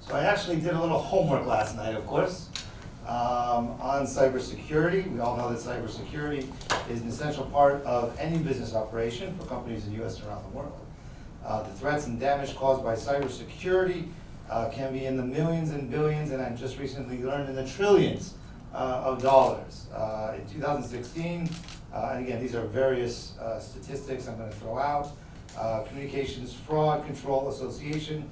So I actually did a little homework last night, of course, on cybersecurity. We all know that cybersecurity is an essential part of any business operation for companies in the US and around the world. The threats and damage caused by cybersecurity can be in the millions and billions, and I just recently learned in the trillions of dollars. In 2016, and again, these are various statistics I'm going to throw out. Communications Fraud Control Association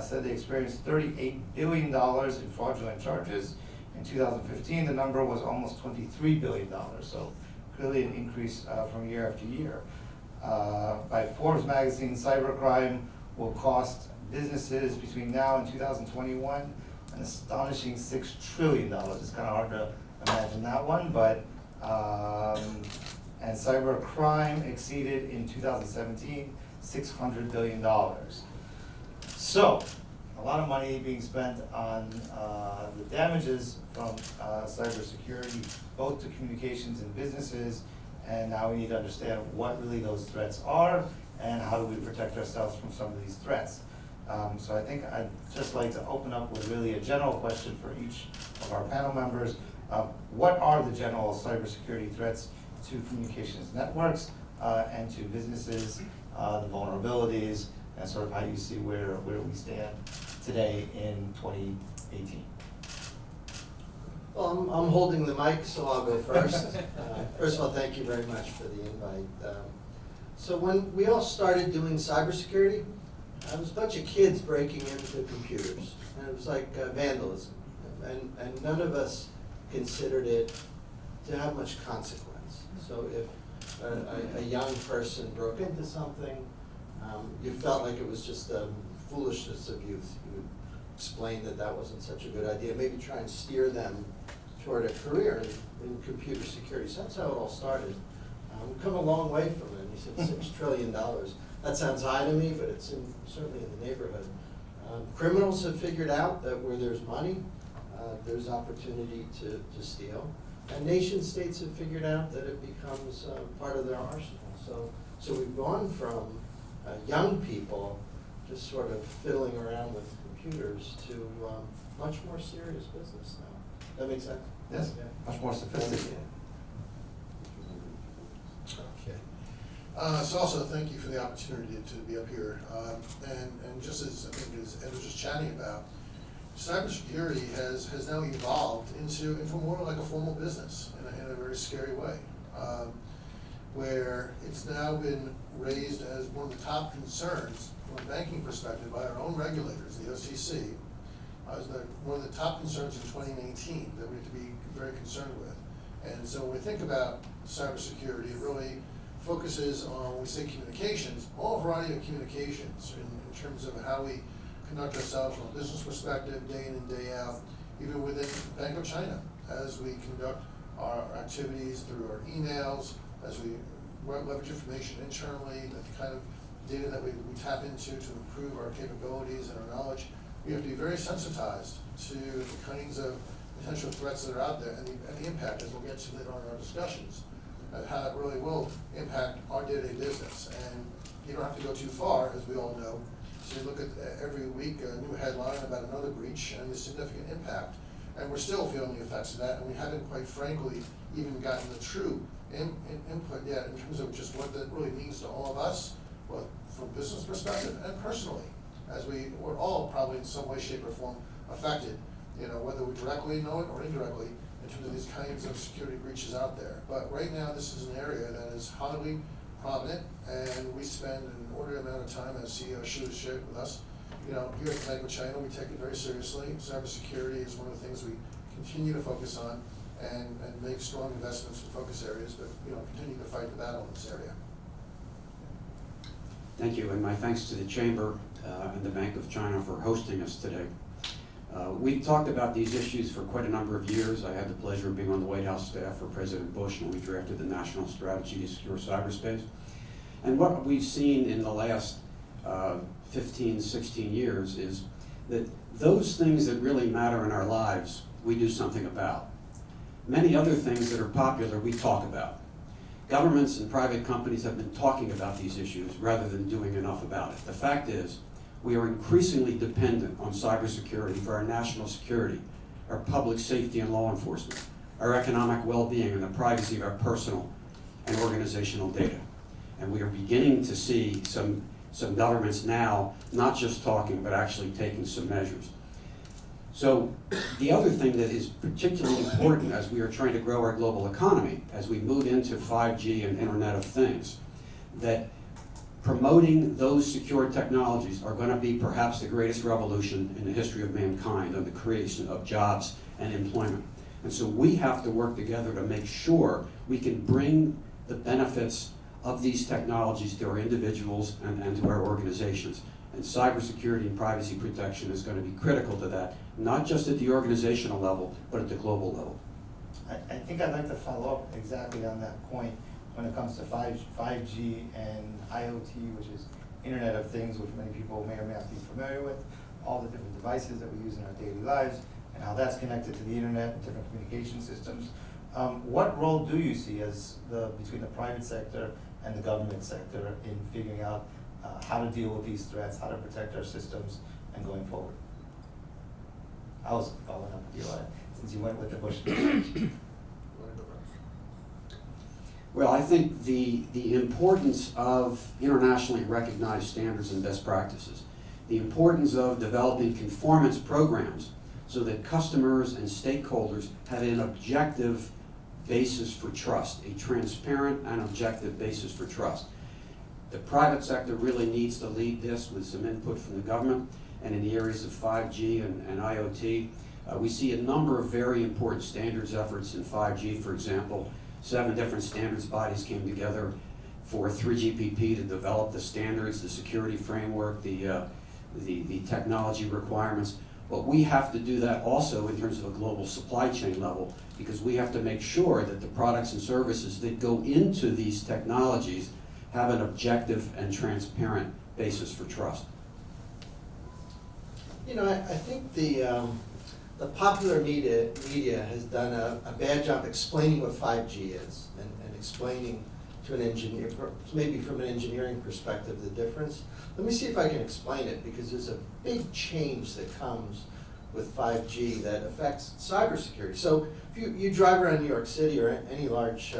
said they experienced $38 billion in fraudulent charges. In 2015, the number was almost $23 billion, so clearly an increase from year after year. By Forbes magazine, cybercrime will cost businesses between now and 2021 an astonishing $6 trillion. It's kind of hard to imagine that one, but and cybercrime exceeded in 2017 $600 billion. So, a lot of money being spent on the damages from cybersecurity, both to communications and businesses, and now we need to understand what really those threats are and how do we protect ourselves from some of these threats. So I think I'd just like to open up with really a general question for each of our panel members. What are the general cybersecurity threats to communications networks and to businesses, the vulnerabilities, and sort of how you see where we stand today in 2018? Well, I'm holding the mic, so I'll go first. First of all, thank you very much for the invite. So when we all started doing cybersecurity, there was a bunch of kids breaking into computers, and it was like vandalism, and none of us considered it to have much consequence. So if a young person broke into something, you felt like it was just the foolishness of youth. You would explain that that wasn't such a good idea, maybe try and steer them toward a career in computer security. So that's how it all started. We've come a long way from it. You said $6 trillion. That sounds high to me, but it's certainly in the neighborhood. Criminals have figured out that where there's money, there's opportunity to steal. And nation states have figured out that it becomes part of their arsenal. So we've gone from young people just sort of fiddling around with computers to much more serious business now. That makes sense? Yes, much more sophisticated. Okay. So also thank you for the opportunity to be up here. And just as I think as Ed was just chatting about, cybersecurity has now evolved into more like a formal business in a very scary way, where it's now been raised as one of the top concerns from a banking perspective by our own regulators, the OCC, as one of the top concerns in 2019 that we have to be very concerned with. And so when we think about cybersecurity, it really focuses on, when we say communications, all variety of communications in terms of how we conduct ourselves from a business perspective, day in and day out, even within Bank of China, as we conduct our activities through our emails, as we leverage information internally, the kind of data that we tap into to improve our capabilities and our knowledge. We have to be very sensitized to the kinds of potential threats that are out there and the impact, as we'll get to later on in our discussions, of how it really will impact our day-to-day business. And you don't have to go too far, as we all know. So you look at every week a new headline about another breach and the significant impact. And we're still feeling the effects of that, and we haven't, quite frankly, even gotten the true input yet in terms of just what that really means to all of us, both from a business perspective and personally, as we're all probably in some way, shape, or form affected, whether we directly know it or indirectly, in terms of these kinds of security breaches out there. But right now, this is an area that is highly prominent, and we spend an inordinate amount of time, as CEO Xu has shared with us. Here at Bank of China, we take it very seriously. Cybersecurity is one of the things we continue to focus on and make strong investments in focus areas, but continue to fight the battle in this area. Thank you, and my thanks to the Chamber and the Bank of China for hosting us today. We've talked about these issues for quite a number of years. I had the pleasure of being on the White House staff for President Bush when we drafted the National Strategy to Secure Cyberspace. And what we've seen in the last 15, 16 years is that those things that really matter in our lives, we do something about. Many other things that are popular, we talk about. Governments and private companies have been talking about these issues rather than doing enough about it. The fact is, We are increasingly dependent on cybersecurity for our national security, our public safety and law enforcement, our economic well-being, and the privacy of our personal and organizational data. And we are beginning to see some governments now not just talking, but actually taking some measures. So the other thing that is particularly important as we are trying to grow our global economy, as we move into 5G and Internet of Things, that promoting those secure technologies are going to be perhaps the greatest revolution in the history of mankind on the creation of jobs and employment. And so we have to work together to make sure we can bring the benefits of these technologies to our individuals and to our organizations. And cybersecurity and privacy protection is going to be critical to that, not just at the organizational level, but at the global level. I think I'd like to follow up exactly on that point when it comes to 5G and IoT, which is Internet of Things, which many people may or may not be familiar with, all the different devices that we use in our daily lives, and how that's connected to the internet and different communication systems. What role do you see as between the private sector and the government sector in figuring out how to deal with these threats, how to protect our systems, and going forward? I was following up with you on it, since you went with the Bush administration. Well, I think the importance of internationally recognized standards and best practices, the importance of developing conformance programs so that customers and stakeholders have an objective basis for trust, a transparent and objective basis for trust. The private sector really needs to lead this with some input from the government, and in the areas of 5G and IoT. We see a number of very important standards efforts in 5G, for example. 7 different standards bodies came together for 3GPP to develop the standards, the security framework, the technology requirements. But we have to do that also in terms of a global supply chain level, because we have to make sure that the products and services that go into these technologies have an objective and transparent basis for trust. You know, I think the popular media has done a bad job explaining what 5G is and explaining to an engineer, maybe from an engineering perspective, the difference. Let me see if I can explain it, because there's a big change that comes with 5G that affects cybersecurity. So if you drive around New York City or any large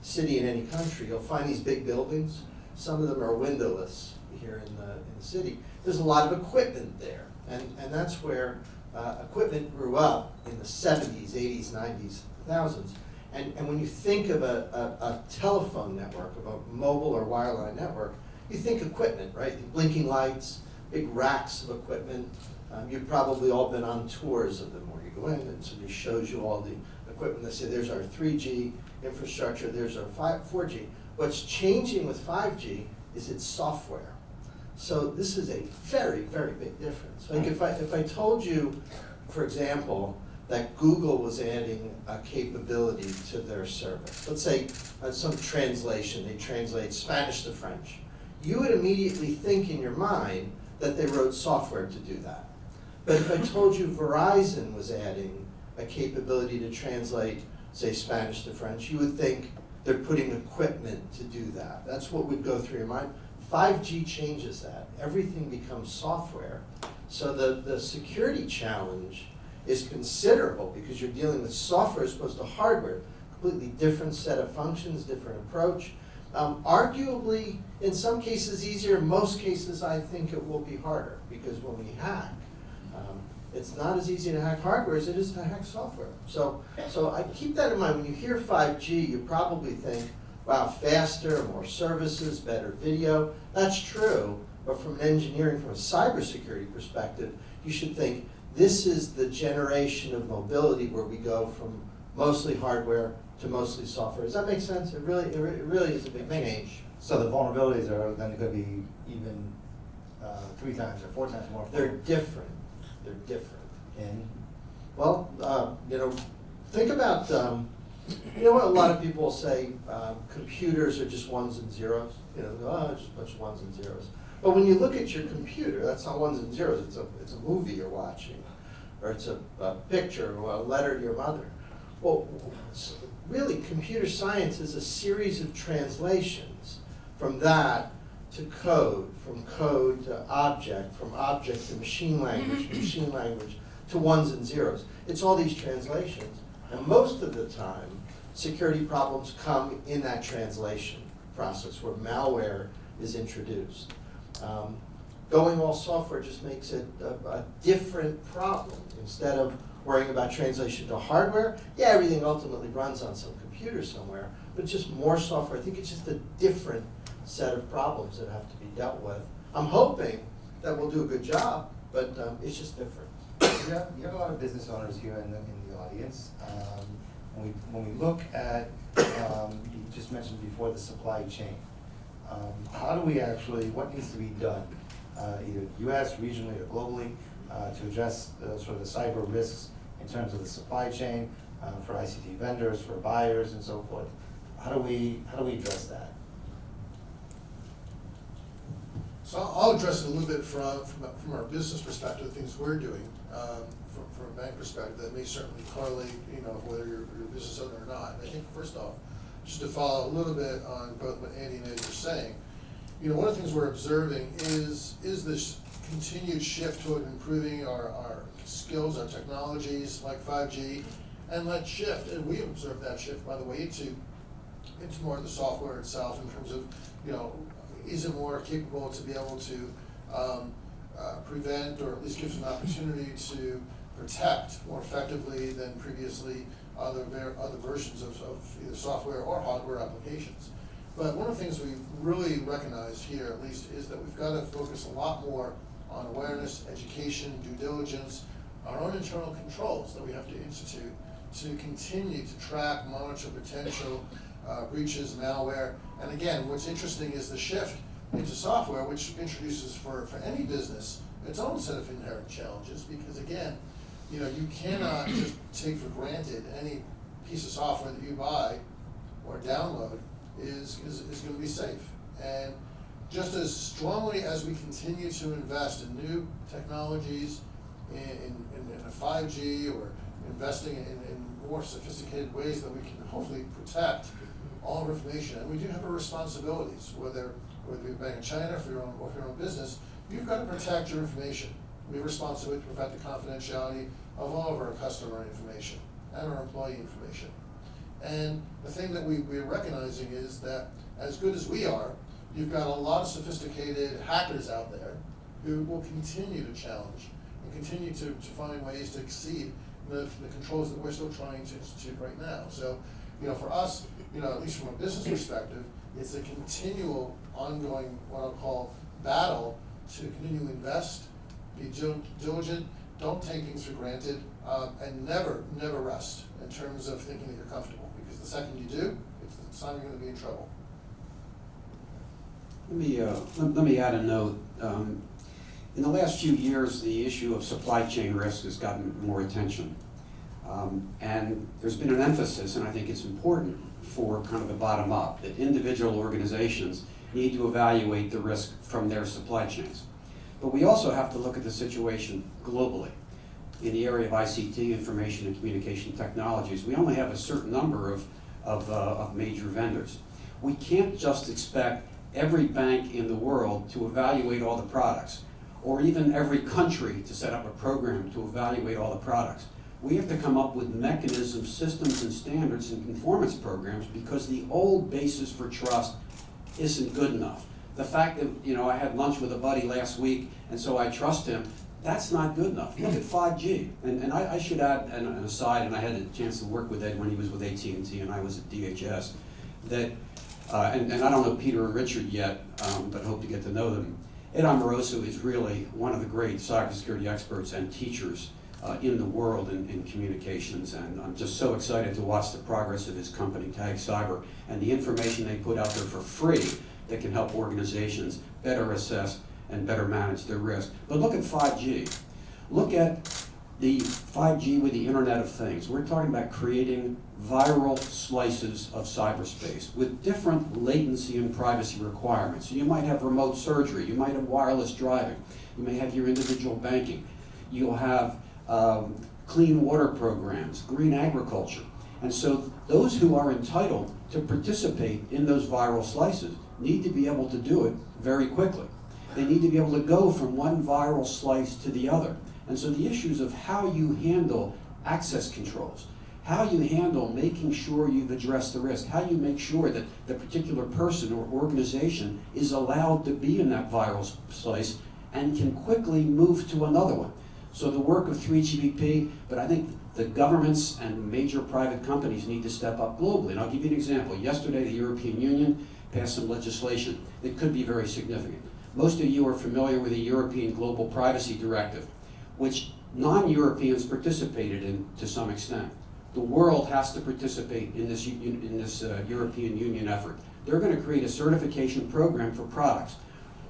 city in any country, you'll find these big buildings. Some of them are windowless here in the city. There's a lot of equipment there, and that's where equipment grew up in the 70s, 80s, 90s, 2000s. And when you think of a telephone network, of a mobile or wireline network, you think equipment, right? Blinking lights, big racks of equipment. You've probably all been on tours of them where you go in and somebody shows you all the equipment. They say, there's our 3G infrastructure, there's our 4G. What's changing with 5G is its software. So this is a very, very big difference. Like if I told you, for example, that Google was adding a capability to their service. Let's say some translation, they translate Spanish to French. You would immediately think in your mind that they wrote software to do that. But if I told you Verizon was adding a capability to translate, say, Spanish to French, you would think they're putting equipment to do that. That's what would go through your mind. 5G changes that. Everything becomes software. So the security challenge is considerable, because you're dealing with software as opposed to hardware. Completely different set of functions, different approach. Arguably, in some cases easier, in most cases I think it will be harder, because when we hack, it's not as easy to hack hardware as it is to hack software. So I keep that in mind. When you hear 5G, you probably think, wow, faster, more services, better video. That's true, but from an engineering, from a cybersecurity perspective, you should think this is the generation of mobility where we go from mostly hardware to mostly software. Does that make sense? It really is a big change. So the vulnerabilities are then going to be even 3 times or 4 times more. They're different. They're different. And Well, think about, you know what a lot of people say, computers are just ones and zeros. Just a bunch of ones and zeros. But when you look at your computer, that's not ones and zeros. It's a movie you're watching, or it's a picture, or a letter to your mother. Well, really, computer science is a series of translations from that to code, from code to object, from object to machine language, from machine language to ones and zeros. It's all these translations. And most of the time, security problems come in that translation process where malware is introduced. Going all software just makes it a different problem. Instead of worrying about translation to hardware, yeah, everything ultimately runs on some computer somewhere, but just more software. I think it's just a different set of problems that have to be dealt with. I'm hoping that we'll do a good job, but it's just different. You have a lot of business owners here in the audience. When we look at, you just mentioned before, the supply chain. How do we actually, what needs to be done, either US, regionally, or globally, to address sort of the cyber risks in terms of the supply chain, for ICT vendors, for buyers, and so forth? How do we address that? So I'll address it a little bit from our business perspective, the things we're doing, from a bank perspective that may certainly correlate, whether you're a business owner or not. I think first off, just to follow a little bit on both what Andy and Eddie were saying, one of the things we're observing is this continued shift toward improving our skills, our technologies like 5G, and that shift, and we observed that shift, by the way, into more of the software itself in terms of, is it more capable to be able to prevent, or at least gives an opportunity to protect more effectively than previously other versions of either software or hardware applications. But one of the things we've really recognized here, at least, is that we've got to focus a lot more on awareness, education, due diligence, our own internal controls that we have to institute to continue to track, monitor potential breaches, malware. And again, what's interesting is the shift into software, which introduces for any business its own set of inherent challenges, because again, you cannot just take for granted any piece of software that you buy or download is going to be safe. And just as strongly as we continue to invest in new technologies, in a 5G, or investing in more sophisticated ways that we can hopefully protect all of our information, and we do have our responsibilities, whether you're bank in China, or if you're own business, you've got to protect your information. We have a responsibility to protect the confidentiality of all of our customer information and our employee information. And the thing that we're recognizing is that as good as we are, you've got a lot of sophisticated hackers out there who will continue to challenge and continue to find ways to exceed the controls that we're still trying to institute right now. So, for us, at least from a business perspective, it's a continual, ongoing, what I'll call, battle to continue to invest, be diligent, don't take things for granted, and never rest in terms of thinking that you're comfortable. Because the second you do, it's time you're going to be in trouble. Let me add a note. In the last few years, the issue of supply chain risk has gotten more attention. And there's been an emphasis, and I think it's important for kind of the bottom up, that individual organizations need to evaluate the risk from their supply chains. But we also have to look at the situation globally. In the area of ICT, information and communication technologies, we only have a certain number of major vendors. We can't just expect every bank in the world to evaluate all the products, or even every country to set up a program to evaluate all the products. We have to come up with mechanisms, systems, and standards and conformance programs, because the old basis for trust isn't good enough. The fact that, I had lunch with a buddy last week, and so I trust him, that's not good enough. Look at 5G. And I should add an aside, and I had a chance to work with Ed when he was with AT&T and I was at DHS, that, and I don't know Peter or Richard yet, but hope to get to know them. Ed Amoroso is really one of the great cybersecurity experts and teachers in the world in communications, and I'm just so excited to watch the progress of his company, Tag Cyber, and the information they put out there for free that can help organizations better assess and better manage their risk. But look at 5G. Look at the 5G with the Internet of Things. We're talking about creating viral slices of cyberspace with different latency and privacy requirements. So you might have remote surgery, you might have wireless driving, you may have your individual banking, you'll have clean water programs, green agriculture. And so those who are entitled to participate in those viral slices need to be able to do it very quickly. They need to be able to go from one viral slice to the other. And so the issues of how you handle access controls, how you handle making sure you've addressed the risk, how you make sure that the particular person or organization is allowed to be in that viral slice and can quickly move to another one. So the work of 3GPP, but I think the governments and major private companies need to step up globally. And I'll give you an example. Yesterday, the European Union passed some legislation that could be very significant. Most of you are familiar with the European Global Privacy Directive, which non-Europeans participated in to some extent. The world has to participate in this European Union effort. They're going to create a certification program for products.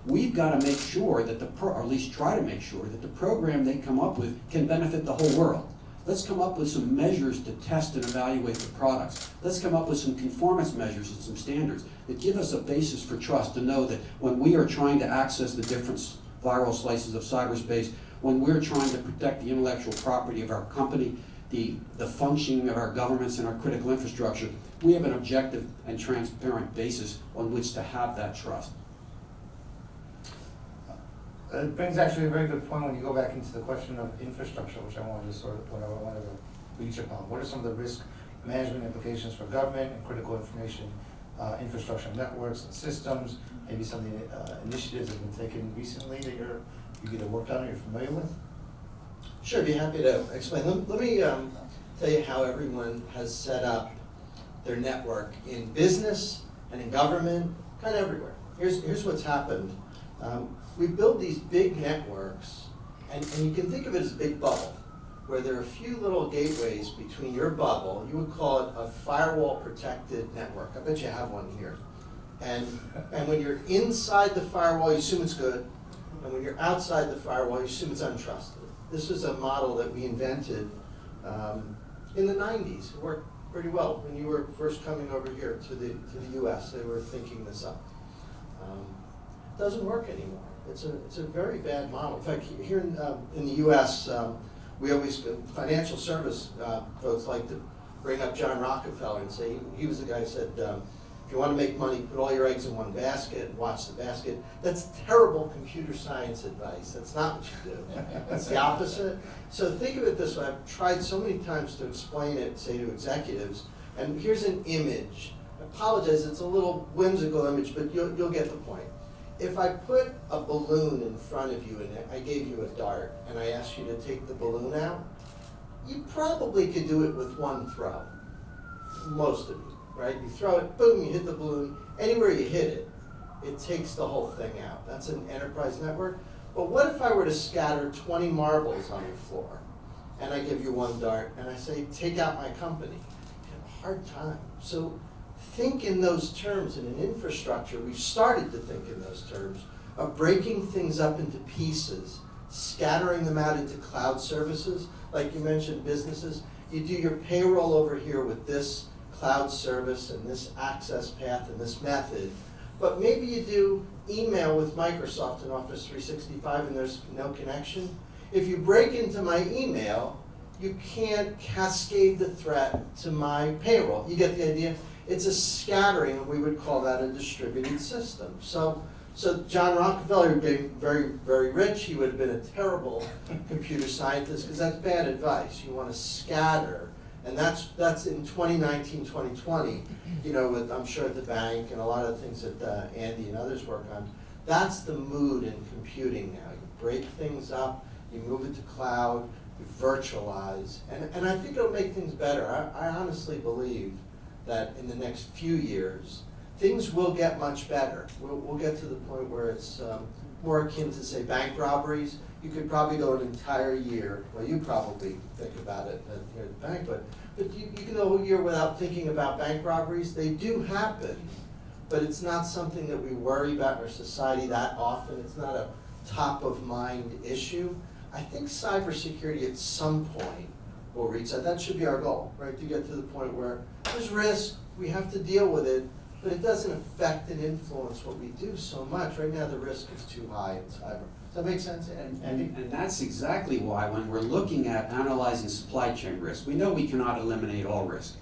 We've got to make sure that or at least try to make sure that the program they come up with can benefit the whole world. Let's come up with some measures to test and evaluate the products. Let's come up with some conformance measures and some standards that give us a basis for trust to know that when we are trying to access the different viral slices of cyberspace, when we're trying to protect the intellectual property of our company, the functioning of our governments and our critical infrastructure, we have an objective and transparent basis on which to have that trust. It brings actually a very good point when you go back into the question of infrastructure, which I wanted to reach upon. What are some of the risk management implications for government and critical information infrastructure networks and systems? Maybe some of the initiatives that have been taken recently that you either worked on or you're familiar with? Sure, I'd be happy to explain. Let me tell you how everyone has set up their network in business and in government, kind of everywhere. Here's what's happened. We build these big networks, and you can think of it as a big bubble, where there are a few little gateways between your bubble. You would call it a firewall-protected network. I bet you have one here. And when you're inside the firewall, you assume it's good, and when you're outside the firewall, you assume it's untrusted. This was a model that we invented in the 90s. It worked pretty well. When you were first coming over here to the US, they were thinking this up. It doesn't work anymore. It's a very bad model. In fact, here in the US, we always, financial service folks like to bring up John Rockefeller and say, he was the guy who said, if you want to make money, put all your eggs in one basket and watch the basket. That's terrible computer science advice. That's not what you do. That's the opposite. So think of it this way. I've tried so many times to explain it, say to executives, and here's an image. I apologize, it's a little whimsical image, but you'll get the point. If I put a balloon in front of you and I gave you a dart and I asked you to take the balloon out, you probably could do it with one throw. Most of you, right? You throw it, boom, you hit the balloon. Anywhere you hit it, it takes the whole thing out. That's an enterprise network. But what if I were to scatter 20 marbles on your floor and I give you one dart and I say, take out my company? You have a hard time. So think in those terms. In an infrastructure, we've started to think in those terms of breaking things up into pieces, scattering them out into cloud services. Like you mentioned, businesses, you do your payroll over here with this cloud service and this access path and this method, but maybe you do email with Microsoft and Office 365 and there's no connection. If you break into my email, you can't cascade the threat to my payroll. You get the idea? It's a scattering, and we would call that a distributed system. So John Rockefeller being very, very rich, he would have been a terrible computer scientist because that's bad advice. You want to scatter, and that's in 2019, 2020, you know, with I'm sure at the bank and a lot of the things that Andy and others work on. That's the mood in computing now. You break things up, you move it to cloud, you virtualize, and I think it'll make things better. I honestly believe that in the next few years, things will get much better. We'll get to the point where it's more akin to, say, bank robberies. You could probably go an entire year, well, you probably think about it here at the bank, but you can go a whole year without thinking about bank robberies. They do happen, but it's not something that we worry about in our society that often. It's not a top-of-mind issue. I think cybersecurity at some point will reach that. That should be our goal, right? To get to the point where there's risk, we have to deal with it, but it doesn't affect and influence what we do so much. Right now the risk is too high in cyber. Does that make sense, Andy? And that's exactly why when we're looking at analyzing supply chain risk, we know we cannot eliminate all risk.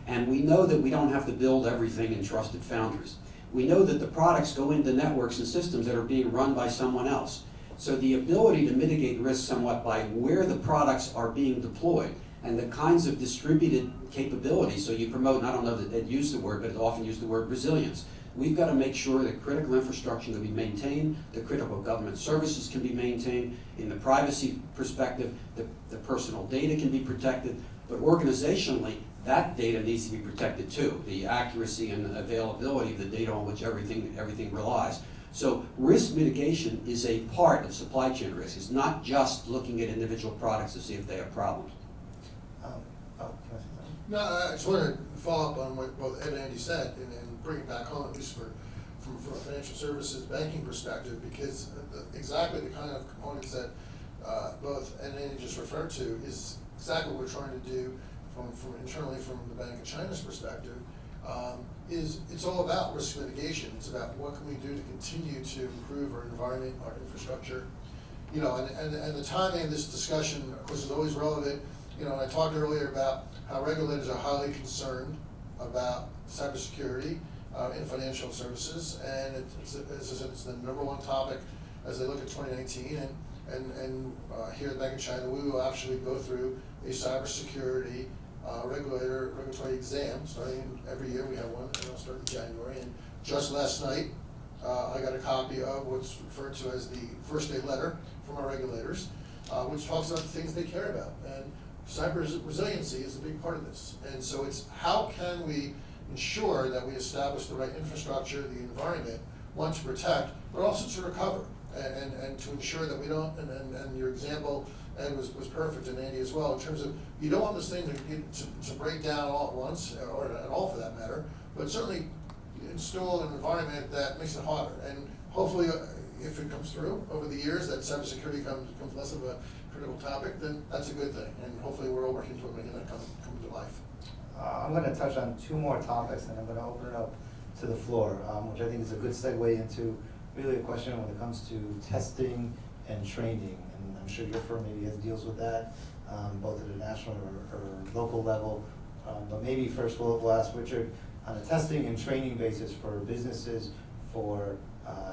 And we know that we don't have to build everything in trusted foundries. we know that the products go into networks and systems that are being run by someone else. So the ability to mitigate risk somewhat by where the products are being deployed and the kinds of distributed capabilities, so you promote, and I don't know that they'd use the word, but often use the word resilience. We've got to make sure that critical infrastructure can be maintained, the critical government services can be maintained, in the privacy perspective, the personal data can be protected, but organizationally, that data needs to be protected too, the accuracy and availability of the data on which everything relies. So risk mitigation is a part of supply chain risk. It's not just looking at individual products to see if they have problems. Can I say something? No, I just want to follow up on what both Ed and Andy said and bring it back home, at least from a financial services banking perspective, because exactly the kind of components that both Ed and Andy just referred to is exactly what we're trying to do from internally from the Bank of China's perspective. It's all about risk mitigation. It's about what can we do to continue to improve our environment, our infrastructure. You know, and the timing of this discussion, of course, is always relevant. You know, I talked earlier about how regulators are highly concerned about cybersecurity in financial services, and as I said, it's the #1 topic as they look at 2019. And here at the Bank of China, we will actually go through a cybersecurity regulatory exam starting every year. We have one, and it'll start in January. And just last night, I got a copy of what's referred to as the first day letter from our regulators, which talks about the things they care about. And cyber resiliency is a big part of this. And so it's how can we ensure that we establish the right infrastructure, the environment, one, to protect, but also to recover, and to ensure that we don't, and your example, Ed, was perfect, and Andy as well, in terms of you don't want this thing to break down all at once, or at all for that matter, but certainly install an environment that makes it harder. And hopefully, if it comes through over the years that cybersecurity becomes less of a critical topic, then that's a good thing. And hopefully we're all working toward making that come to life. I'm going to touch on 2 more topics, and I'm going to open it up to the floor, which I think is a good segue into really a question when it comes to testing and training. And I'm sure your firm maybe deals with that, both at a national or local level. But maybe first we'll ask Richard, on a testing and training basis for businesses, for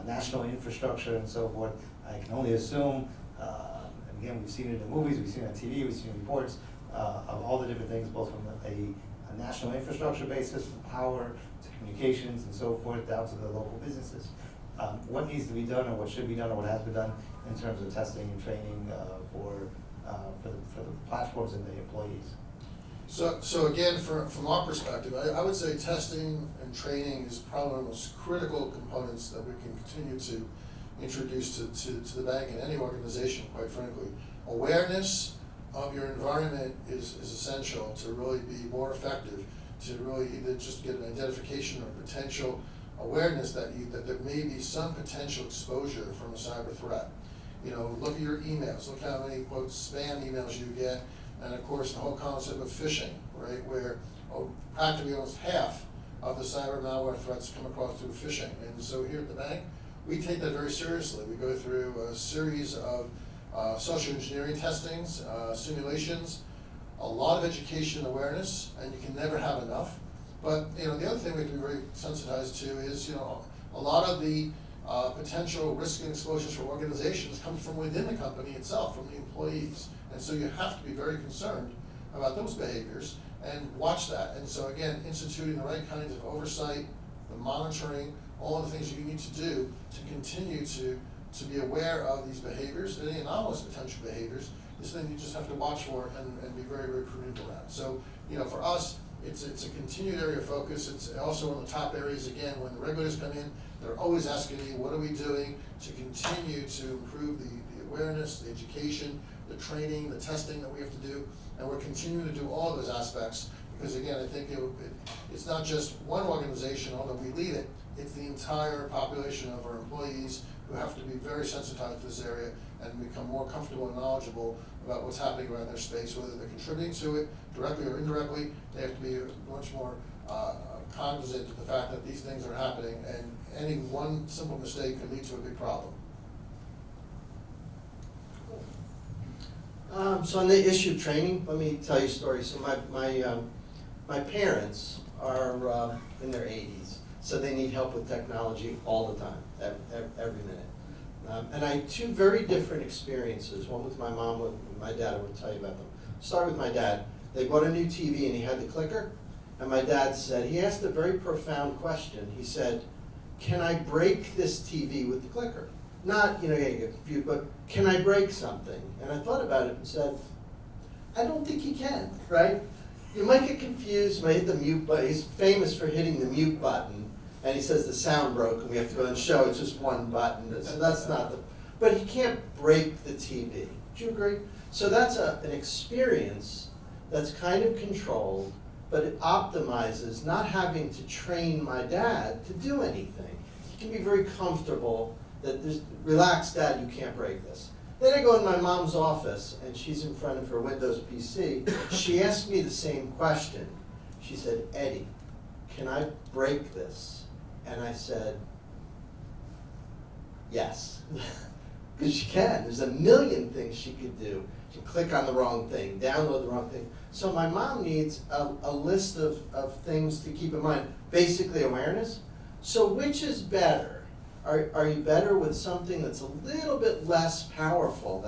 national infrastructure and so forth, I can only assume, and again, we've seen it in the movies, we've seen it on TV, we've seen reports of all the different things, both from a national infrastructure basis, from power to communications and so forth, down to the local businesses. What needs to be done, or what should be done, or what has been done in terms of testing and training for the platforms and the employees? So again, from our perspective, I would say testing and training is probably one of the most critical components that we can continue to introduce to the bank and any organization, quite frankly. Awareness of your environment is essential to really be more effective, to really either just get an identification or potential awareness that there may be some potential exposure from a cyber threat. You know, look at your emails, look how many, quote, spam emails you get, and of course the whole concept of phishing, right, where practically almost half of the cyber malware threats come across through phishing. And so here at the bank, we take that very seriously. We go through a series of social engineering testings, simulations, a lot of education and awareness, and you can never have enough. But you know, the other thing we have to be very sensitized to is, you know, a lot of the potential risk and exposures for organizations comes from within the company itself, from the employees. And so you have to be very concerned about those behaviors and watch that. And so again, instituting the right kinds of oversight, the monitoring, all of the things you need to do to continue to be aware of these behaviors, any anomalous potential behaviors, is something you just have to watch for and be very, very prudent around. So, you know, for us, it's a continued area of focus. It's also one of the top areas, again, when the regulators come in, they're always asking me, what are we doing to continue to improve the awareness, the education, the training, the testing that we have to do, and we're continuing to do all of those aspects, because again, I think it's not just one organization, although we lead it, it's the entire population of our employees who have to be very sensitized to this area and become more comfortable and knowledgeable about what's happening around their space, whether they're contributing to it directly or indirectly. They have to be much more cognizant of the fact that these things are happening, and any one simple mistake could lead to a big problem. So on the issue of training, let me tell you a story. So my parents are in their 80s. So they need help with technology all the time, every minute. And I had two very different experiences, one with my mom, one with my dad. I would tell you about them. Start with my dad. They bought a new TV and he had the clicker. And my dad said, he asked a very profound question. He said, can I break this TV with the clicker? Not, you get confused, but can I break something? And I thought about it and said, I don't think you can, right? You might get confused, might hit the mute button. He's famous for hitting the mute button. And he says the sound broke and we have to go and show it's just one button. So that's not the, but he can't break the TV. Do you agree? So that's an experience that's kind of controlled, but it optimizes not having to train my dad to do anything. He can be very comfortable that there's, relax, Dad, you can't break this. Then I go in my mom's office and she's in front of her Windows PC. She asked me the same question. She said, Eddie, can I break this? And I said, yes. Because she can. There's a million things she could do. She can click on the wrong thing, download the wrong thing. So my mom needs a list of things to keep in mind. Basically awareness. So which is better? Are you better with something that's a little bit less powerful?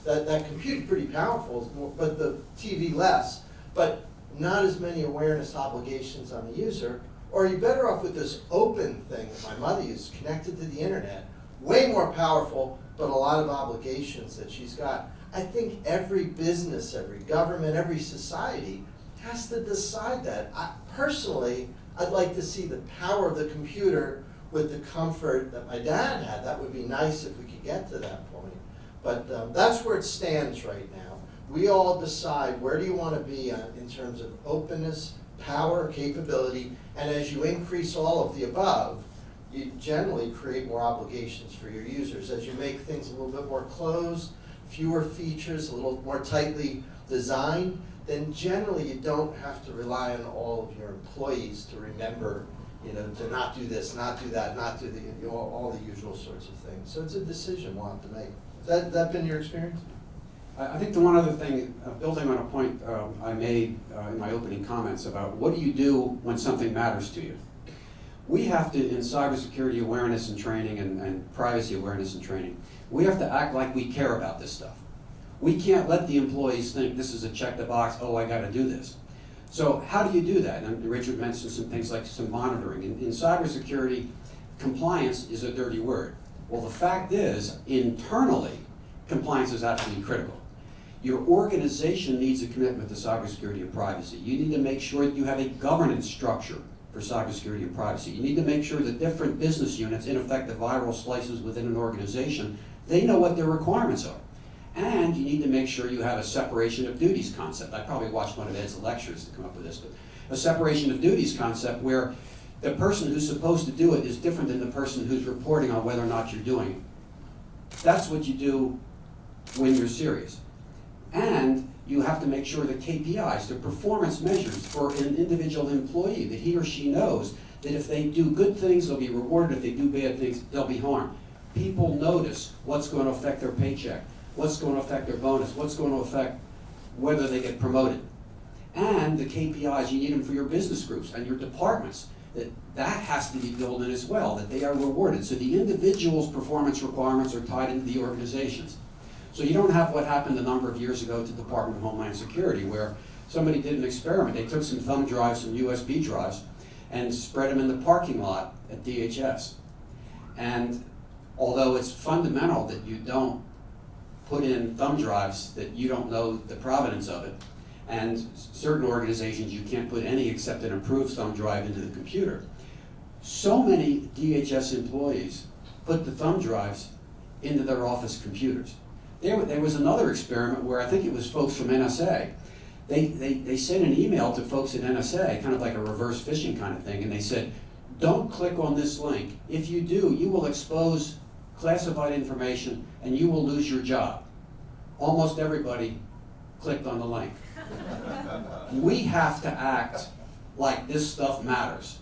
That computer pretty powerful, but the TV less, but not as many awareness obligations on the user? Or are you better off with this open thing that my mother used, connected to the internet, way more powerful, but a lot of obligations that she's got? I think every business, every government, every society has to decide that. Personally, I'd like to see the power of the computer with the comfort that my dad had. That would be nice if we could get to that point. But that's where it stands right now. We all decide where do you want to be in terms of openness, power, capability, and as you increase all of the above, you generally create more obligations for your users. As you make things a little bit more closed, fewer features, a little more tightly designed, then generally you don't have to rely on all of your employees to remember, to not do this, not do that, not do all the usual sorts of things. So it's a decision we'll have to make. Has that been your experience? I think the one other thing, building on a point I made in my opening comments about what do you do when something matters to you? We have to, in cybersecurity awareness and training and privacy awareness and training, we have to act like we care about this stuff. We can't let the employees think this is a check the box, oh, I got to do this. So how do you do that? And Richard mentioned some things like some monitoring. In cybersecurity, compliance is a dirty word. Well, the fact is, internally, compliance is absolutely critical. Your organization needs a commitment to cybersecurity and privacy. You need to make sure that you have a governance structure for cybersecurity and privacy. You need to make sure that different business units, in effect the viral slices within an organization, they know what their requirements are. And you need to make sure you have a separation of duties concept. I probably watched one of Ed's lectures to come up with this, but a separation of duties concept where the person who's supposed to do it is different than the person who's reporting on whether or not you're doing it. That's what you do when you're serious. And you have to make sure the KPIs, the performance measures for an individual employee, that he or she knows that if they do good things, they'll be rewarded. If they do bad things, they'll be harmed. People notice what's going to affect their paycheck, what's going to affect their bonus, what's going to affect whether they get promoted. And the KPIs, you need them for your business groups and your departments. That has to be built in as well, that they are rewarded. So the individual's performance requirements are tied into the organizations. So you don't have what happened a number of years ago to the Department of Homeland Security, where somebody did an experiment. They took some thumb drives, some USB drives, and spread them in the parking lot at DHS. And although it's fundamental that you don't put in thumb drives that you don't know the provenance of it, and certain organizations you can't put any except an approved thumb drive into the computer, so many DHS employees put the thumb drives into their office computers. There was another experiment where I think it was folks from NSA. They sent an email to folks at NSA, kind of like a reverse phishing kind of thing, and they said, don't click on this link. If you do, you will expose classified information and you will lose your job. Almost everybody clicked on the link. We have to act like this stuff matters.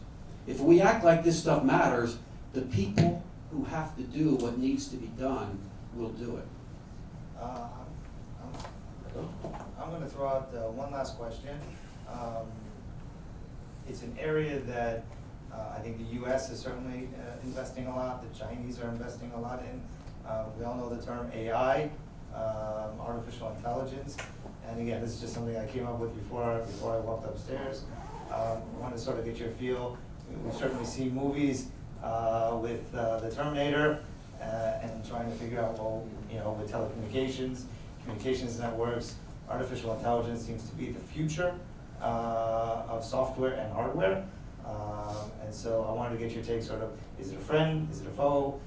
If we act like this stuff matters, the people who have to do what needs to be done will do it. I'm going to throw out one last question. It's an area that I think the US is certainly investing a lot, the Chinese are investing a lot in. We all know the term AI, artificial intelligence. And again, this is just something I came up with before I walked upstairs. I want to sort of get your feel. We've certainly seen movies with the Terminator and trying to figure out, well, you know, with telecommunications, communications networks, artificial intelligence seems to be the future of software and hardware. And so I wanted to get your take sort of, is it a friend, is it a foe?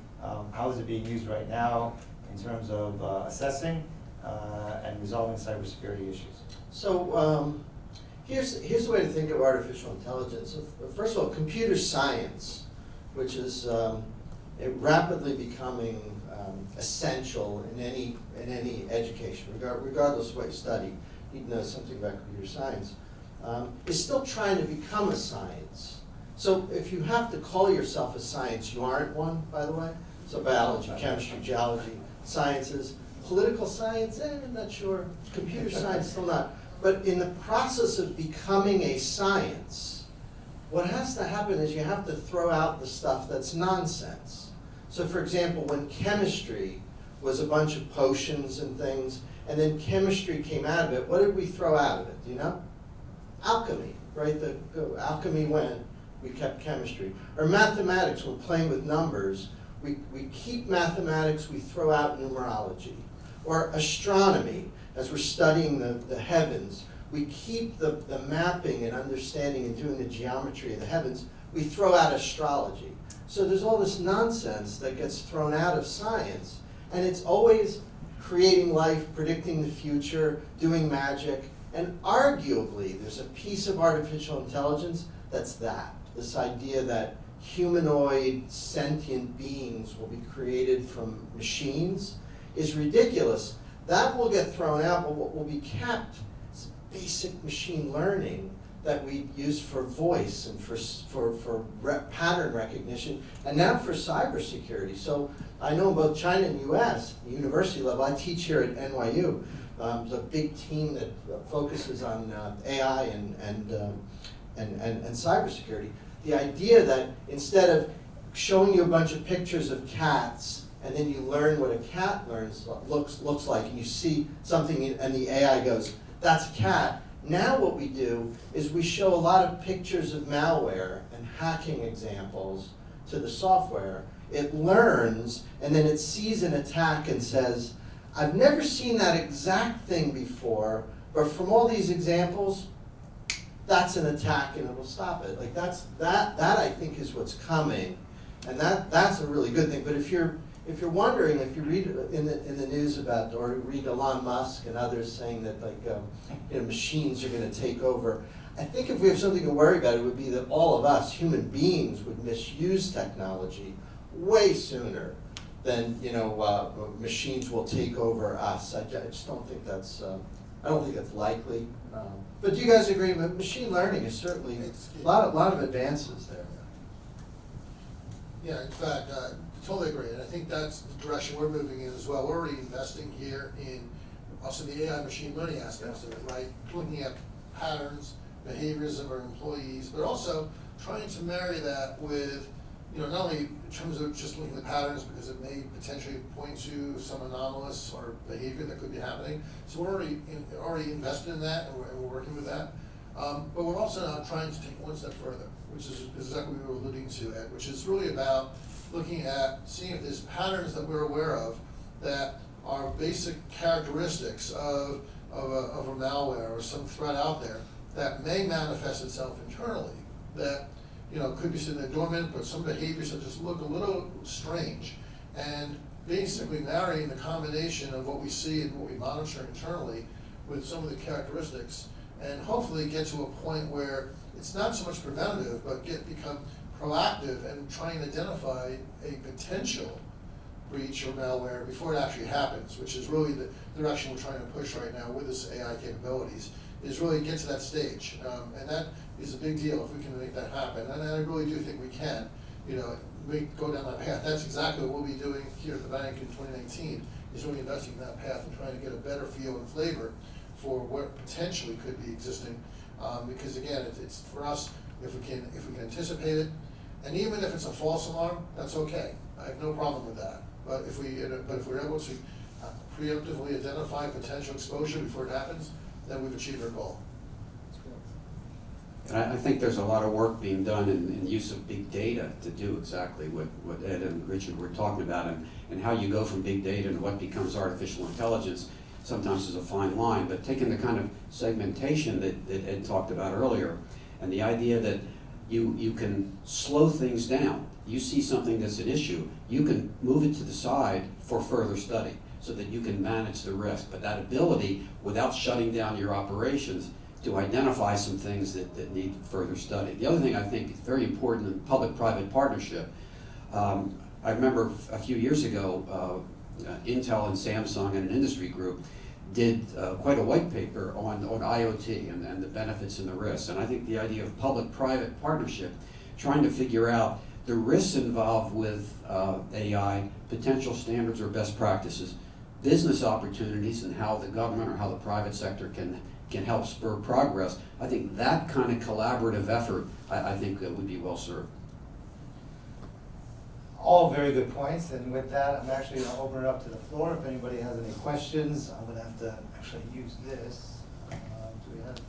How is it being used right now in terms of assessing and resolving cybersecurity issues? So here's the way to think of artificial intelligence. First of all, computer science, which is rapidly becoming essential in any education, regardless of what you study. You need to know something about computer science. Is still trying to become a science. So if you have to call yourself a science, you aren't one, by the way. So biology, chemistry, geology, sciences. Political science, I'm not sure. Computer science, still not. But in the process of becoming a science, what has to happen is you have to throw out the stuff that's nonsense. So for example, when chemistry was a bunch of potions and things, and then chemistry came out of it, what did we throw out of it, do you know? Alchemy, right? The alchemy went, we kept chemistry. Or mathematics, when playing with numbers, we keep mathematics, we throw out numerology. Or astronomy, as we're studying the heavens, we keep the mapping and understanding and doing the geometry of the heavens, we throw out astrology. So there's all this nonsense that gets thrown out of science, and it's always creating life, predicting the future, doing magic, and arguably there's a piece of artificial intelligence that's that, this idea that humanoid sentient beings will be created from machines is ridiculous. That will get thrown out, but what will be kept is basic machine learning that we use for voice and for pattern recognition, and now for cybersecurity. So I know both China and US, the university level, I teach here at NYU. There's a big team that focuses on AI and cybersecurity. The idea that instead of showing you a bunch of pictures of cats and then you learn what a cat looks like, and you see something and the AI goes, that's a cat. Now what we do is we show a lot of pictures of malware and hacking examples to the software. It learns, and then it sees an attack and says, I've never seen that exact thing before, but from all these examples, that's an attack, and it will stop it. Like that I think is what's coming, and that's a really good thing. But if you're wondering, if you read in the news about, or read Elon Musk and others saying that machines are going to take over, I think if we have something to worry about, it would be that all of us, human beings, would misuse technology way sooner than machines will take over us. I just don't think that's likely. But do you guys agree? Machine learning is certainly a lot of advances there. Yeah, in fact, totally agree, and I think that's the direction we're moving in as well. We're already investing here in also the AI machine learning aspects of it, right? Looking at patterns, behaviors of our employees, but also trying to marry that with, not only in terms of just looking at the patterns because it may potentially point to some anomalous or behavior that could be happening. So we're already invested in that, and we're working with that. But we're also now trying to take one step further, which is exactly what we were alluding to, Ed, which is really about looking at seeing if there's patterns that we're aware of that are basic characteristics of a malware or some threat out there that may manifest itself internally, that could be sitting there dormant, but some behaviors that just look a little strange, and basically marrying the combination of what we see and what we monitor internally with some of the characteristics, and hopefully get to a point where it's not so much preventative, but become proactive and try and identify a potential breach or malware before it actually happens, which is really the direction we're trying to push right now with this AI capabilities, is really get to that stage. And that is a big deal if we can make that happen. And I really do think we can, go down that path. That's exactly what we'll be doing here at the bank in 2019, is really investing in that path and trying to get a better feel and flavor for what potentially could be existing. Because again, it's for us, if we can anticipate it, And even if it's a false alarm, that's okay. I have no problem with that. But if we're able to preemptively identify potential exposure before it happens, then we've achieved our goal. And I think there's a lot of work being done in use of big data to do exactly what Ed and Richard were talking about, and how you go from big data to what becomes artificial intelligence. Sometimes is a fine line, but taking the kind of segmentation that Ed talked about earlier, and the idea that you can slow things down. You see something that's an issue, you can move it to the side for further study so that you can manage the risk. But that ability, without shutting down your operations, to identify some things that need further study. The other thing I think is very important in public-private partnership, I remember a few years ago, Intel and Samsung and an industry group did quite a white paper on IoT and the benefits and the risks. And I think the idea of public-private partnership, trying to figure out the risks involved with AI, potential standards or best practices, business opportunities, and how the government or how the private sector can help spur progress. I think that kind of collaborative effort, I think would be well served. All very good points, and with that, I'm actually going to open it up to the floor. If anybody has any questions, I'm going to have to actually use this. Do we have?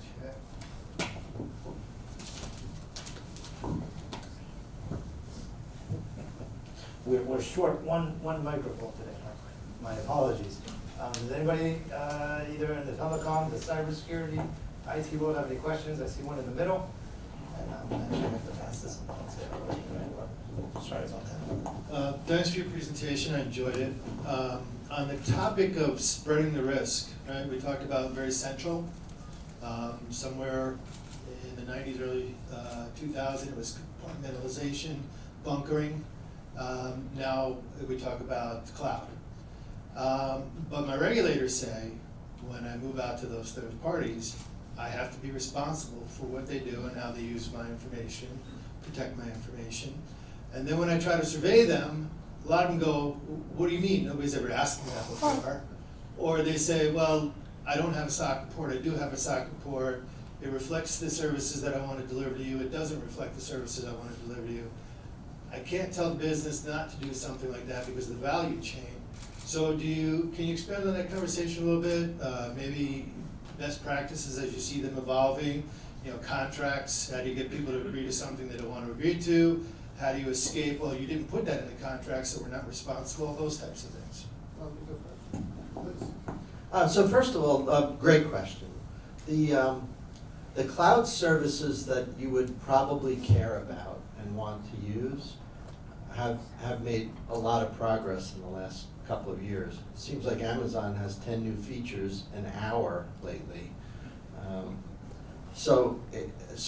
Check. We're short one microphone today. My apologies. Does anybody, either in the telecom, the cybersecurity, IT world, have any questions? I see one in the middle. And I'm actually going to have to pass this on. Sorry about that. Thanks for your presentation, I enjoyed it. On the topic of spreading the risk, right, we talked about very central. Somewhere in the 90s, early 2000s, it was compartmentalization, bunkering. Now we talk about cloud. But my regulators say, when I move out to those third parties, I have to be responsible for what they do and how they use my information, protect my information. And then when I try to survey them, a lot of them go, what do you mean? Nobody's ever asked me that before. Or they say, well, I don't have a SOC report, I do have a SOC report. It reflects the services that I want to deliver to you. It doesn't reflect the services I want to deliver to you. I can't tell the business not to do something like that because of the value chain. So can you expand on that conversation a little bit? Maybe best practices as you see them evolving, contracts, how do you get people to agree to something they don't want to agree to? How do you escape, well, you didn't put that in the contract, so we're not responsible, those types of things. So first of all, great question. The cloud services that you would probably care about and want to use have made a lot of progress in the last couple of years. It seems like Amazon has 10 new features an hour lately. So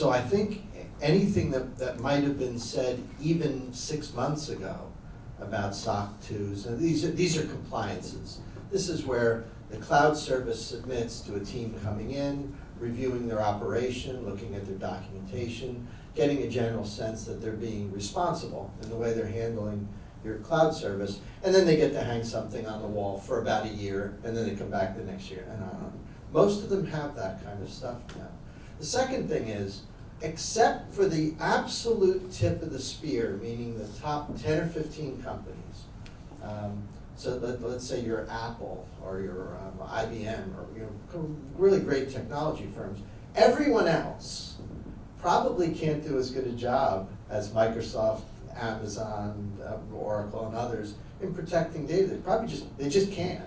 I think anything that might have been said even 6 months ago about SOC 2s, and these are compliances. This is where the cloud service submits to a team coming in, reviewing their operation, looking at their documentation, getting a general sense that they're being responsible in the way they're handling your cloud service, and then they get to hang something on the wall for about a year, and then they come back the next year, and on. Most of them have that kind of stuff now. The second thing is, except for the absolute tip of the spear, meaning the top 10 or 15 companies, so let's say you're Apple or you're IBM or really great technology firms, everyone else probably can't do as good a job as Microsoft, Amazon, Oracle, and others in protecting data. They just can't.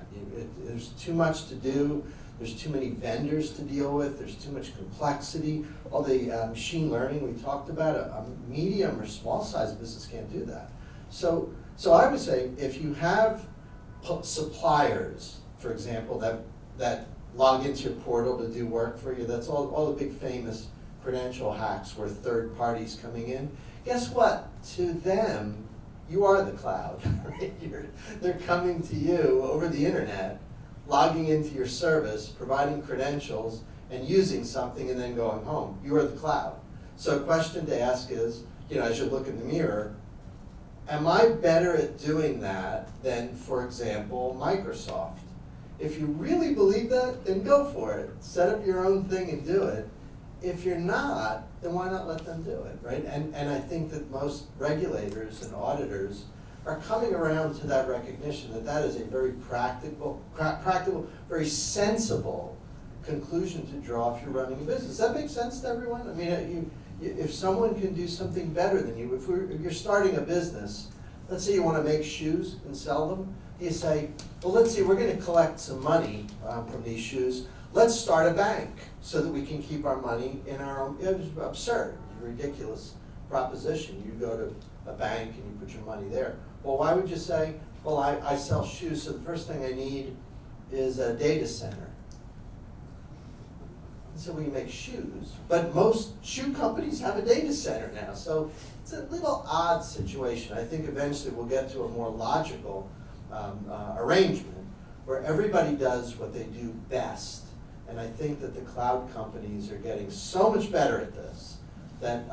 There's too much to do. There's too many vendors to deal with. There's too much complexity. All the machine learning we talked about, a medium or small size business can't do that. So I would say if you have suppliers, for example, that log into your portal to do work for you, that's all the big famous credential hacks where third parties coming in. Guess what? To them, you are the cloud. Right? They're coming to you over the internet, logging into your service, providing credentials, and using something and then going home. You are the cloud. So a question to ask is, as you look in the mirror, am I better at doing that than, for example, Microsoft? If you really believe that, then go for it. Set up your own thing and do it. If you're not, then why not let them do it, right? And I think that most regulators and auditors are coming around to that recognition that that is a very practical, very sensible conclusion to draw if you're running a business. Does that make sense to everyone? I mean, if someone can do something better than you, if you're starting a business, let's say you want to make shoes and sell them, you say, well, let's see, we're going to collect some money from these shoes. Let's start a bank so that we can keep our money in our own. It was absurd, it was a ridiculous proposition. You go to a bank and you put your money there. Well, why would you say, well, I sell shoes, so the first thing I need is a data center. So we make shoes, but most shoe companies have a data center now, so it's a little odd situation. I think eventually we'll get to a more logical arrangement where everybody does what they do best. And I think that the cloud companies are getting so much better at this that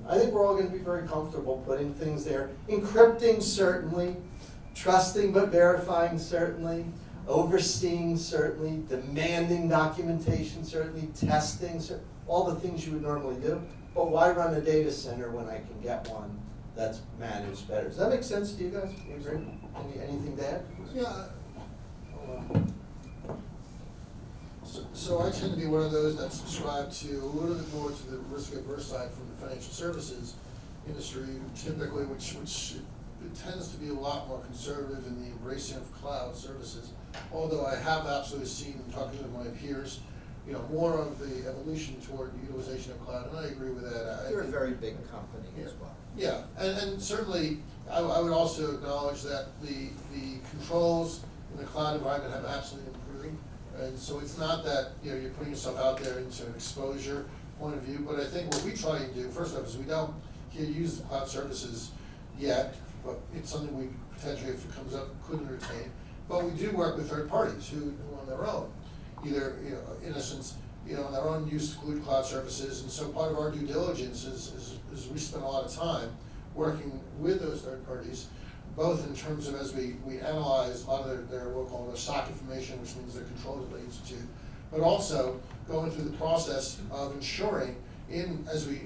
I think we're all going to be very comfortable putting things there, encrypting certainly, trusting but verifying certainly, overseeing certainly, demanding documentation certainly, testing, all the things you would normally do. But why run a data center when I can get one that's managed better? Does that make sense to you guys? Do you agree? Anything to add? Yeah. So I tend to be one of those that subscribe to a little bit more to the risk-averse side from the financial services industry, typically, which it tends to be a lot more conservative in the embracing of cloud services. Although I have absolutely seen, talking to my peers, more of the evolution toward utilization of cloud, and I agree with that. You're a very big company as well. Yeah, and certainly, I would also acknowledge that the controls in the cloud environment have absolutely improved. And so it's not that, you're putting yourself out there into an exposure point of view, but I think what we try and do, first off, is we don't use the cloud services yet, but it's something we potentially, if it comes up, could entertain. But we do work with third parties who on their own, either, in a sense, on their own use cloud services. And so part of our due diligence is we spend a lot of time working with those third parties, both in terms of as we analyze a lot of their we'll call their stock information, which means their controls that they institute, but also going through the process of ensuring as we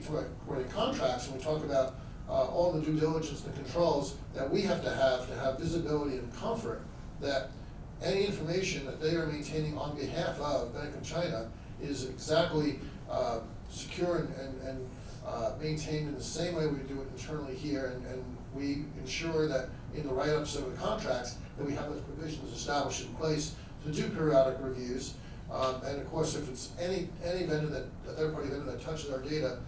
write contracts and we talk about all the due diligence and controls that we have to have visibility and comfort that any information that they are maintaining on behalf of Bank of China is exactly secure and maintained in the same way we do it internally here, and we ensure that in the write-ups of the contracts that we have those provisions established in place to do periodic reviews. And of course, if it's any vendor a third-party vendor that touches our data,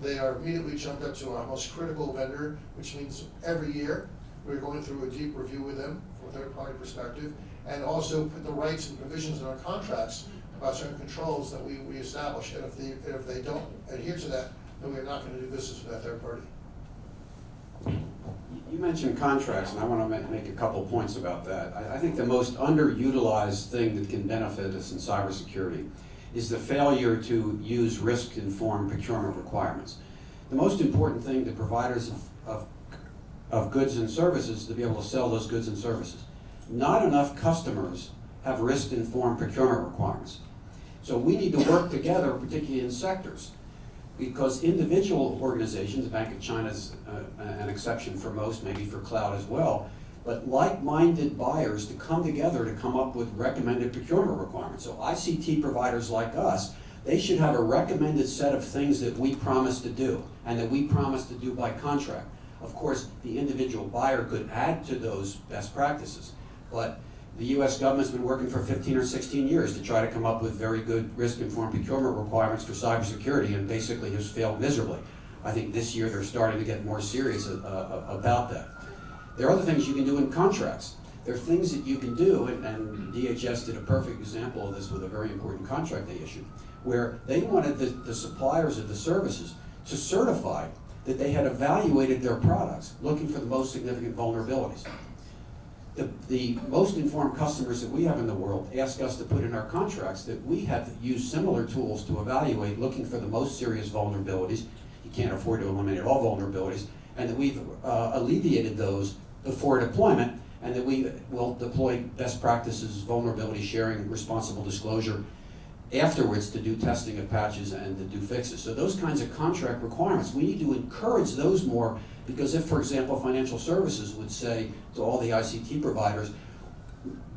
they are immediately jumped up to our most critical vendor, which means every year we're going through a deep review with them from a third-party perspective, and also put the rights and provisions in our contracts about certain controls that we establish. And if they don't adhere to that, then we're not going to do business with that third party. You mentioned contracts, and I want to make a couple points about that. I think the most underutilized thing that can benefit us in cybersecurity is the failure to use risk-informed procurement requirements. The most important thing to providers of goods and services is to be able to sell those goods and services. Not enough customers have risk-informed procurement requirements. So we need to work together, particularly in sectors, because individual organizations, the Bank of China's an exception for most, maybe for cloud as well, but like-minded buyers to come together to come up with recommended procurement requirements. So ICT providers like us, they should have a recommended set of things that we promise to do and that we promise to do by contract. Of course, the individual buyer could add to those best practices, but the US government's been working for 15 or 16 years to try to come up with very good risk-informed procurement requirements for cybersecurity, and basically has failed miserably. I think this year they're starting to get more serious about that. There are other things you can do in contracts. There are things that you can do, and DHS did a perfect example of this with a very important contract they issued, where they wanted the suppliers of the services to certify that they had evaluated their products, looking for the most significant vulnerabilities. The most informed customers that we have in the world ask us to put in our contracts that we have used similar tools to evaluate, looking for the most serious vulnerabilities. You can't afford to eliminate all vulnerabilities, and that we've alleviated those before deployment, and that we will deploy best practices, vulnerability sharing, responsible disclosure afterwards to do testing of patches and to do fixes. So those kinds of contract requirements, we need to encourage those more, because if, for example, financial services would say to all the ICT providers,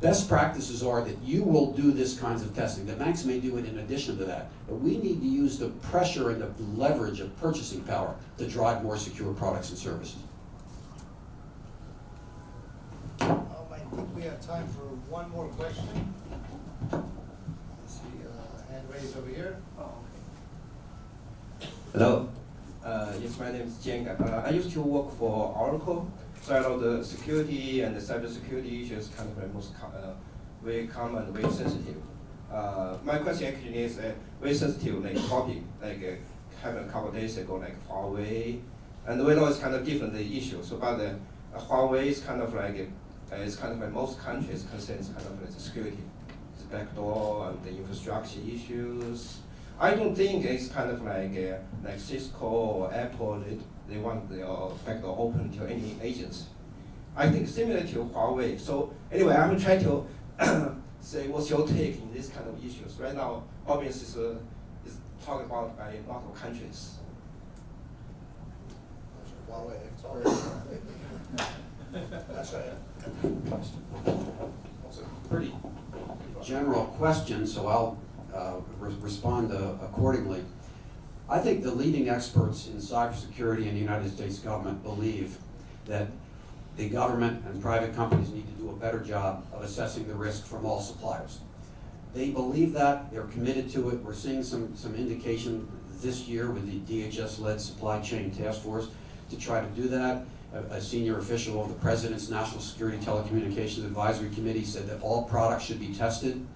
best practices are that you will do this kinds of testing. The banks may do it in addition to that, but we need to use the pressure and the leverage of purchasing power to drive more secure products and services. I think we have time for one more question. I see a hand raised over here. Hello. Yes, my name is Jiang. I used to work for Oracle, so I know the security and the cybersecurity issues kind of the most very common and very sensitive. My question actually is a very sensitive topic, happened a couple of days ago, like Huawei, and we know it's kind of different the issue. So, but Huawei is kind of it's kind of like most countries concerns kind of like the security, the backdoor and the infrastructure issues. I don't think it's kind of like Cisco or Apple, they want their backdoor open to any agents. I think similar to Huawei. So anyway, I'm trying to say what's your take in this kind of issues. Right now, obviously is talked about by a lot of countries. Huawei expert. That's right. It's a pretty general question, so I'll respond accordingly. I think the leading experts in cybersecurity in the United States government believe that the government and private companies need to do a better job of assessing the risk from all suppliers. They believe that, they're committed to it. We're seeing some indication this year with the DHS-led supply chain task force to try to do that. A senior official of the President's National Security Telecommunications Advisory Committee said that all products should be tested.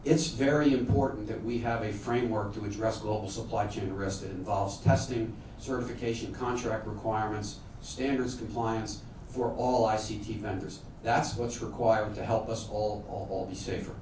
It's very important that we have a framework to address global supply chain risk that involves testing, certification, contract requirements, standards compliance for all ICT vendors. That's what's required to help us all be safer.